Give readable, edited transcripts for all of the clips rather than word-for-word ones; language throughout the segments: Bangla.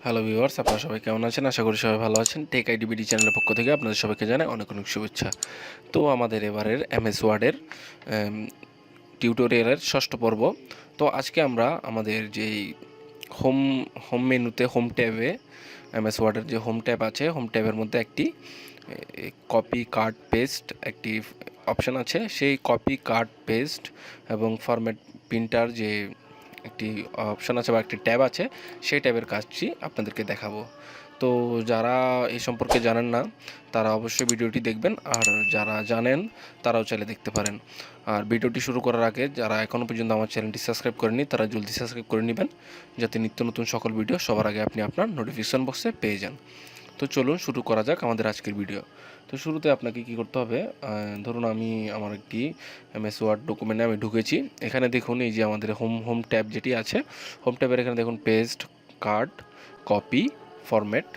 হ্যালো ভিউয়ার্স, আপনারা সবাই কেমন আছেন? আশা করি সবাই ভালো আছেন। টেক আইডিবিডি চ্যানেলের পক্ষ থেকে আপনাদের সবাইকে জানাই অনেক অনেক শুভেচ্ছা। তো আমাদের এবারের এমএস ওয়ার্ডের টিউটোরিয়ালের ষষ্ঠ পর্ব। তো আজকে আমরা আমাদের যেই হোম হোম মেনুতে হোম ট্যাবে এমএস ওয়ার্ডের যে হোম ট্যাব আছে, হোম ট্যাবের মধ্যে একটি কপি কাট পেস্ট একটি অপশান আছে। সেই কপি কাট পেস্ট এবং ফরম্যাট প্রিন্টার যে একটি অপশান আছে বা একটি ট্যাব আছে, সেই ট্যাবের কাজটি আপনাদেরকে দেখাবো। তো যারা এই সম্পর্কে জানেন না তারা অবশ্যই ভিডিওটি দেখবেন, আর যারা জানেন তারাও চাইলে দেখতে পারেন। আর ভিডিওটি শুরু করার আগে যারা এখনও পর্যন্ত আমার চ্যানেলটি সাবস্ক্রাইব করেনি তারা জলদি সাবস্ক্রাইব করে নেবেন, যাতে নিত্য নতুন সকল ভিডিও সবার আগে আপনি আপনার নোটিফিকেশন বক্সে পেয়ে যান। তো চলুন শুরু করা যাক আমাদের আজকের ভিডিও। তো শুরুতে আপনাকে কি করতে হবে, ধরুন আমি আমার একটি এমএস ওয়ার্ড ডকুমেন্টে আমি ঢুকেছি। এখানে দেখুন এই যে আমাদের হোম ট্যাব যেটি আছে, হোম ট্যাবের এখানে দেখুন পেস্ট, কাট, কপি, ফরম্যাট,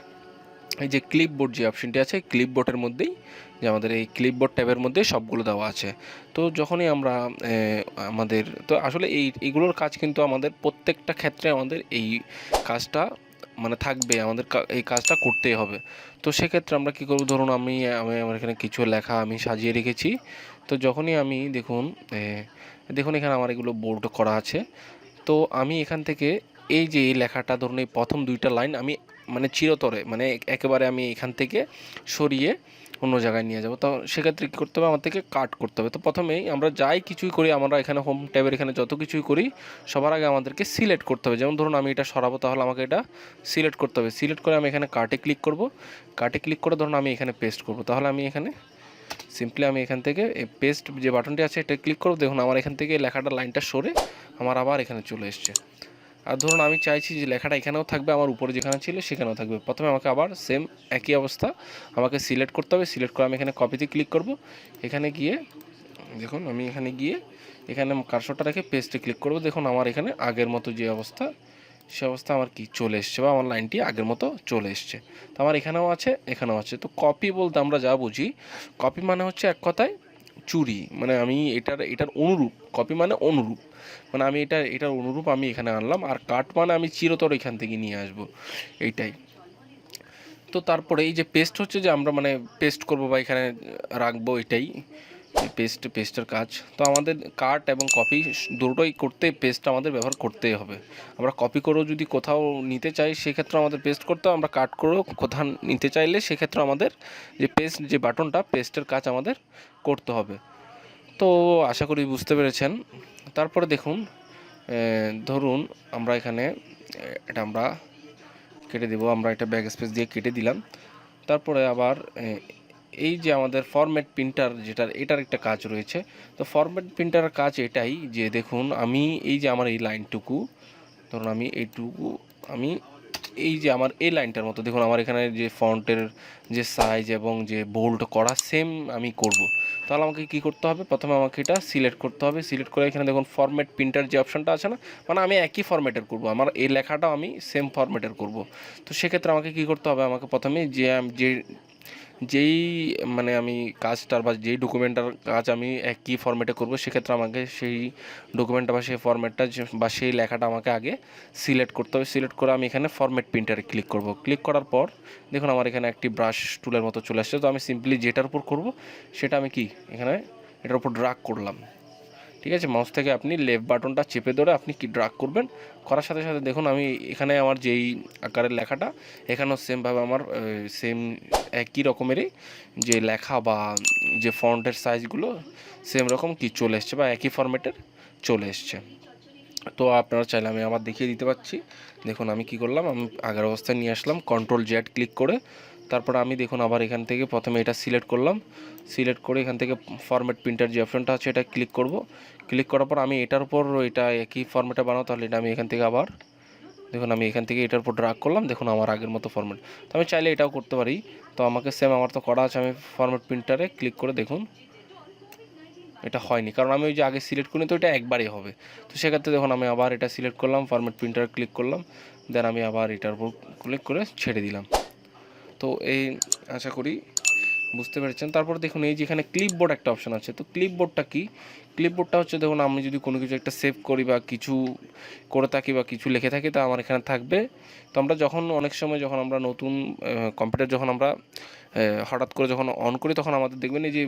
এই যে ক্লিপবোর্ড যে অপশনটি আছে, ক্লিপবোর্ডের মধ্যেই যে আমাদের এই ক্লিপবোর্ড ট্যাবের মধ্যে সবগুলো দেওয়া আছে। তো যখনই আমরা আমাদের তো আসলে এইগুলোর কাজ কিন্তু আমাদের প্রত্যেকটা ক্ষেত্রে আমাদের এই কাজটা মানে থাকবে, আমাদের এই কাজটা করতেই হবে। তো সেক্ষেত্রে আমরা কী করব, ধরুন আমি আমার এখানে কিছু লেখা আমি সাজিয়ে রেখেছি। তো যখনই আমি দেখুন এখানে আমার এগুলো বোল্ড করা আছে। তো আমি এখান থেকে এই যে এই লেখাটা ধরুন এই প্রথম দুইটা লাইন আমি মানে চিরতরে মানে একেবারে আমি এখান থেকে সরিয়ে অন্য জায়গায় নিয়ে যাব। তো সেক্ষেত্রে কী করতে হবে, আমার থেকে কাট করতে হবে। তো প্রথমেই আমরা যাই কিছুই করি, আমরা এখানে হোম ট্যাবের এখানে যত কিছুই করি সবার আগে আমাদেরকে সিলেক্ট করতে হবে। যেমন ধরুন আমি এটা সরাবো, তাহলে আমাকে এটা সিলেক্ট করতে হবে। সিলেক্ট করে আমি এখানে কাটে ক্লিক করব। কাটে ক্লিক করে ধরুন আমি এখানে পেস্ট করব। তাহলে আমি এখানে সিম্পলি আমি এখান থেকে পেস্ট যে বাটনটি আছে এটা ক্লিক করব। দেখুন আমার এখান থেকে লেখাটা লাইনটা সরে আমার আবার এখানে চলে এসছে। আর ধরুন আমি চাইছি যে লেখাটা এখানেও থাকবে, আমার উপরে যেখানে ছিল সেখানেও থাকবে। প্রথমে আমাকে আবার সেম একই অবস্থা আমাকে সিলেক্ট করতে হবে। সিলেক্ট করে আমি এখানে কপিতে ক্লিক করব। এখানে গিয়ে দেখুন আমি এখানে গিয়ে এখানে কার্সরটা রেখে পেস্টে ক্লিক করব। দেখুন আমার এখানে আগের মতো যে অবস্থা সে অবস্থা আমার কি চলে এসছে, বা আমার লাইনটি আগের মতো চলে এসছে। তো আমার এখানেও আছে, এখানেও আছে। তো কপি বলতে আমরা যা বুঝি, কপি মানে হচ্ছে এক কথায় চুরি, মানে আমি এটার অনুরূপ। কপি মানে অনুরূপ, মানে আমি এটার অনুরূপ আমি এখানে আনলাম। আর কাট মানে আমি চিরতর এখান থেকে নিয়ে আসবো, এইটাই। তো তারপরে এই যে পেস্ট হচ্ছে যে আমরা মানে পেস্ট করব বা এখানে রাখবো, এটাই পেস্টের কাজ। তো আমাদের কাট এবং কপি দুটোই করতে পেস্ট আমাদের ব্যবহার করতেই হবে। আমরা কপি করেও যদি কোথাও নিতে চাই সেক্ষেত্রে আমাদের পেস্ট করতে হবে, আমরা কাট করেও কোথাও নিতে চাইলে সেক্ষেত্রে আমাদের যে পেস্ট যে বাটনটা পেস্টের কাজ আমাদের করতে হবে। তো আশা করি বুঝতে পেরেছেন। তারপরে দেখুন ধরুন আমরা এখানে এটা আমরা কেটে দেবো, আমরা এটা ব্যাক স্পেস দিয়ে কেটে দিলাম। তারপরে আবার এই যে আমাদের ফরম্যাট প্রিন্টার এটার একটা কাজ রয়েছে। তো ফরম্যাট প্রিন্টারের কাজ এটাই যে দেখুন আমি এই যে আমার এই লাইনটুকু, ধরুন আমি এইটুকু আমি এই যে আমার এই লাইনটার মতো দেখুন আমার এখানে যে ফন্টের যে সাইজ এবং যে বোল্ড করা সেম আমি করব। তাহলে আমাকে কী করতে হবে, প্রথমে আমাকে এটা সিলেক্ট করতে হবে। সিলেক্ট করে এখানে দেখুন ফরম্যাট প্রিন্টার যে অপশানটা আছে না, মানে আমি একই ফরম্যাটের করব, আমার এই লেখাটাও আমি সেম ফরম্যাটের করব। তো সেক্ষেত্রে আমাকে কী করতে হবে, আমাকে প্রথমে যেই মানে আমি কাজটার বা যেই ডকুমেন্টটার কাজ আমি একই ফরম্যাটে করব, সেক্ষেত্রে আমাকে সেই ডকুমেন্টটা বা সেই ফরম্যাটটা বা সেই লেখাটা আমাকে আগে সিলেক্ট করতে হবে। সিলেক্ট করে আমি এখানে ফরম্যাট প্রিন্টারে ক্লিক করব। ক্লিক করার পর দেখুন আমার এখানে একটি ব্রাশ টুলের মতো চলে আসছে। তো আমি সিম্পলি যেটার উপর করব সেটা আমি কি এখানে এটার উপর ড্রাগ করলাম। ঠিক আছে, মাউস থেকে আপনি লেফট বাটনটা চেপে ধরে আপনি কি ড্রাগ করবেন। করার সাথে সাথে দেখুন আমি এখানে আমার যেই আকারের লেখাটা এখানেও সেমভাবে আমার সেম একই রকমেরই যে লেখা বা যে ফন্টের সাইজগুলো সেম রকম কি চলে এসছে বা একই ফরম্যাটের চলে এসছে। তো আপনারা চাইলে আমি আবার দেখিয়ে দিতে পারছি। দেখুন আমি কি করলাম, আমি আগের অবস্থায় নিয়ে আসলাম কন্ট্রোল জেড ক্লিক করে। তারপর আমি দেখুন আবার এখান থেকে প্রথমে এটা সিলেক্ট করলাম। সিলেক্ট করে এখান থেকে ফরম্যাট প্রিন্টার যে অপশনটা আছে এটা ক্লিক করব। ক্লিক করার পর আমি এটার উপর এটা একই ফরম্যাটে বানাবো, তাহলে এটা আমি এখান থেকে আবার দেখুন আমি এখান থেকে এটার উপর ড্রাগ করলাম। দেখুন আমার আগের মতো ফরম্যাট। তো আমি চাইলে এটাও করতে পারি। তো আমাকে সেম আমার তো করা আছে, আমি ফরম্যাট প্রিন্টারে ক্লিক করে দেখুন এটা হয়নি, কারণ আমি ওই যে আগে সিলেক্ট করিনি, তো এটা একবারই হবে। তো সেক্ষেত্রে দেখুন আমি আবার এটা সিলেক্ট করলাম, ফরম্যাট প্রিন্টার ক্লিক করলাম, দেন আমি আবার এটার উপর ক্লিক করে ছেড়ে দিলাম। তো এই আশা করি বুঝতে পেরেছেন। তারপর দেখুন এই যে এখানে ক্লিপবোর্ড একটা অপশান আছে। তো ক্লিপবোর্ডটা কি? ক্লিপবোর্ডটা হচ্ছে দেখুন আমি যদি কোনো কিছু একটা সেভ করি বা কিছু করে থাকি বা কিছু লিখে থাকি তা আমার এখানে থাকবে। তো আমরা যখন অনেক সময় যখন আমরা নতুন কম্পিউটার যখন আমরা হঠাৎ করে যখন অন করি তখন আমাদের দেখবেন এই যে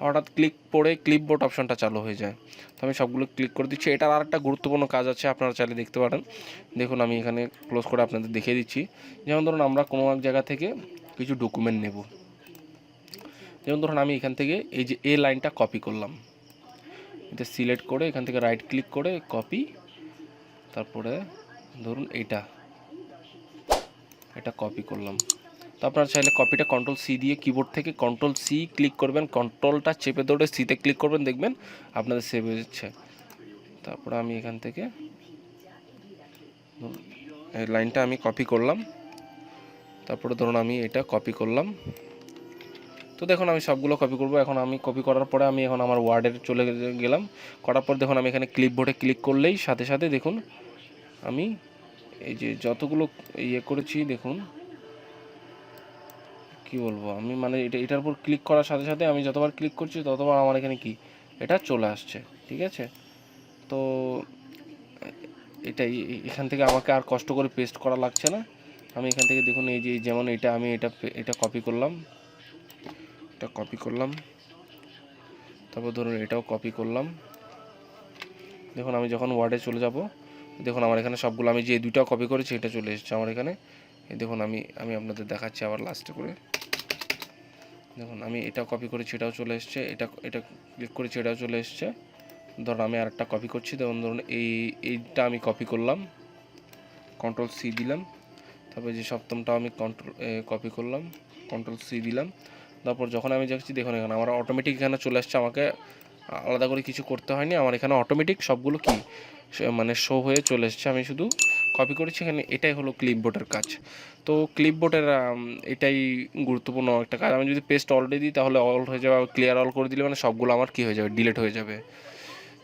হঠাৎ ক্লিক পড়ে ক্লিপবোর্ড অপশানটা চালু হয়ে যায়। তো আমি সবগুলো ক্লিক করে দিচ্ছি। এটার আর একটা গুরুত্বপূর্ণ কাজ আছে, আপনারা চাইলে দেখতে পারেন। দেখুন আমি এখানে ক্লোজ করে আপনাদের দেখিয়ে দিচ্ছি। যেমন ধরুন আমরা কোনো এক জায়গা থেকে কিছু ডকুমেন্ট নেব। যেমন ধরুন আমি এখান থেকে এই যে এ লাইনটা কপি করলাম, এটা সিলেক্ট করে এখান থেকে রাইট ক্লিক করে কপি, তারপরে ধরুন এটা কপি করলাম। তো আপনারা চাইলে কপিটা কন্ট্রোল সি দিয়ে কিবোর্ড থেকে কন্ট্রোল সি ক্লিক করবেন, কন্ট্রোলটা চেপে ধরে সিতে ক্লিক করবেন, দেখবেন আপনাদের সেভ হয়ে যাচ্ছে। তারপরে আমি এখান থেকে এই লাইনটা আমি কপি করলাম, তারপরে ধরুন আমি এটা কপি করলাম। তো দেখুন আমি সবগুলো কপি করব। এখন আমি কপি করার পরে আমি এখন আমার ওয়ার্ডে চলে গেলাম। করার পর দেখুন আমি এখানে ক্লিপবোর্ডে ক্লিক করলেই সাথে সাথে দেখুন আমি এই যে যতগুলো ইয়ে করেছি দেখুন কি বলবো আমি, মানে এটার উপর ক্লিক করার সাথে সাথে আমি যতবার ক্লিক করছি ততবার আমার এখানে কি এটা চলে আসছে। ঠিক আছে, তো এটাই এখান থেকে আমাকে আর কষ্ট করে পেস্ট করা লাগছে না। আমি এখান থেকে দেখুন এই যে যেমন এটা আমি এটা কপি করলাম, তারপর ধরুন এটাও কপি করলাম। দেখুন আমি যখন ওয়ার্ডে চলে যাব দেখুন আমার এখানে সবগুলো আমি যে দুইটা কপি করেছি এটা চলে এসেছে আমার এখানে। দেখুন আমি আপনাদের দেখাচ্ছি আবার লাস্টে করে। দেখুন আমি এটা কপি করেছি এটাও চলে এসেছে, এটা ক্লিক করেছি এটাও চলে এসেছে। ধরুন আমি আরেকটা কপি করছি, ধরুন এইটা আমি কপি করলাম, কন্ট্রোল সি দিলাম। তারপরে যে সপ্তমটা আমি কপি করলাম, কন্ট্রোল সি দিলাম। তারপর যখন আমি যাচ্ছি দেখুন এখানে আমার অটোমেটিক এখানে চলে আসছে, আমাকে আলাদা করে কিছু করতে হয়নি, আমার এখানে অটোমেটিক সবগুলো কি মানে শো হয়ে চলে এসছে। আমি শুধু কপি করেছি এখানে। এটাই হলো ক্লিপবোর্ডের কাজ। তো ক্লিপবোর্ডের এটাই গুরুত্বপূর্ণ একটা কাজ। আমি যদি পেস্ট অলরেডি দিই তাহলে অল হয়ে যাবে, ক্লিয়ার অল করে দিলে মানে সবগুলো আমার কি হয়ে যাবে, ডিলিট হয়ে যাবে।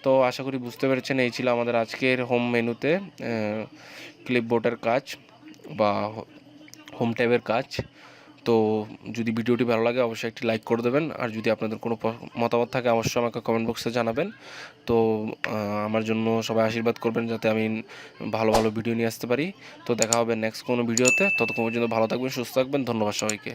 তো আশা করি বুঝতে পেরেছেন, এই ছিল আমাদের আজকের হোম মেনুতে ক্লিপবোর্ডের কাজ বা হোম ট্যাবের কাজ। তো যদি ভিডিওটি ভালো লাগে অবশ্যই একটি লাইক করে দেবেন, আর যদি আপনাদের কোনো মতামত থাকে অবশ্যই আমাকে কমেন্ট বক্সে জানাবেন। তো আমার জন্য সবাই আশীর্বাদ করবেন যাতে আমি ভালো ভালো ভিডিও নিয়ে আসতে পারি। তো দেখা হবে নেক্সট কোনো ভিডিওতে, ততক্ষণ পর্যন্ত ভালো থাকবেন, সুস্থ থাকবেন। ধন্যবাদ সবাইকে।